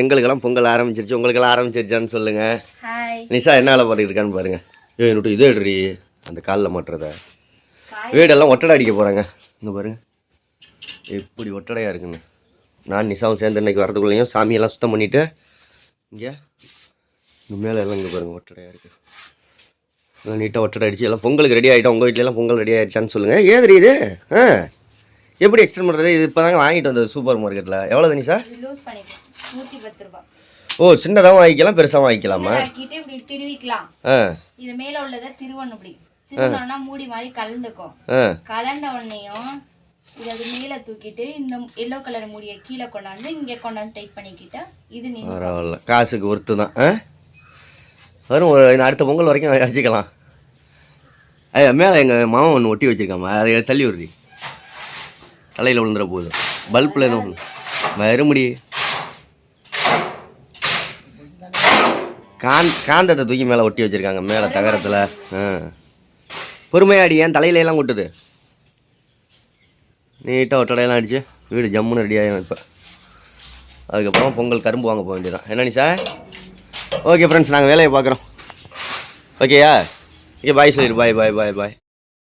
எங்களுக்கெல்லாம் பொங்கல் ஆரம்பிச்சிருச்சு, உங்களுக்கெல்லாம் ஆரம்பிச்சிருச்சான்னு சொல்லுங்க. ஹாய் நிஷா என்ன வேலை பார்த்துட்டு இருக்கான்னு பாருங்க. என்னட்டு இதே எடுறி அந்த காலில் மாட்டுறத வீடெல்லாம் ஒட்டடை அடிக்க போகிறாங்க. இங்கே பாருங்க எப்படி ஒட்டடையாக இருக்குங்க. நான் நிஷாவும் சேர்ந்து இன்னைக்கு வரதுக்குள்ளேயும் சாமியெல்லாம் சுத்தம் பண்ணிவிட்டு இங்கே மேலே எல்லாம் இங்கே பாருங்கள் ஒட்டடையாக இருக்குது. எல்லாம் நீட்டாக ஒட்டடை அடிச்சு எல்லாம் பொங்கலுக்கு ரெடி ஆகிட்டோம். உங்கள் வீட்டிலலாம் பொங்கல் ரெடி ஆகிடுச்சான்னு சொல்லுங்கள். ஏது இது எப்படி எக்ஸ்டெண்ட் பண்ணுறது? இது இப்போ தாங்க வாங்கிட்டு வந்தது சூப்பர் மார்க்கெட்டில். எவ்வளோ நிஷா? லூஸ் பண்ணிக்கலாம் 110 ரூபாய். ஓ சின்னதாகவும் வாங்கிக்கலாம் பெருசாகவும் வாங்கிக்கலாமா? இப்படி திருவிக்கலாம். இது மேல உள்ளதை திருவணும். இப்படி திருவணும்னா மூடி மாதிரி கலந்துக்கும். கலண்ட உடனேயும் இது அது மேல தூக்கிட்டு இந்த எல்லோ கலர் மூடியை கீழே கொண்டாந்து இங்கே கொண்டாந்து டைட் பண்ணிக்கிட்டா இது பரவாயில்ல, காசுக்கு ஒர்த்து தான். வரும் ஒரு அடுத்த பொங்கல் வரைக்கும் அடிச்சிக்கலாம். மேலே எங்கள் மாமா ஒன்று ஒட்டி வச்சுருக்காமா, அதை தள்ளி விடுறி தலையில் விழுந்துட போகுது. பல்பில் என்ன மறுமுடி காந்தத்தை தூக்கி மேலே ஒட்டி வச்சுருக்காங்க மேலே தகரத்தில். பொறுமையாடி ஏன் தலையிலெல்லாம் கொட்டுது. நீட்டாக ஒட்டடையெல்லாம் அடிச்சு வீடு ஜம்முன்னு ரெடி ஆகிடும். இப்போ அதுக்கப்புறம் பொங்கல் கரும்பு வாங்க போக வேண்டியதான். என்னன்னு சார்? ஓகே ஃப்ரெண்ட்ஸ், நாங்கள் வேலையை பார்க்குறோம். ஓகேயா? ஓகே பாய் சொல்லிடு. பாய் பாய் பாய் பாய்.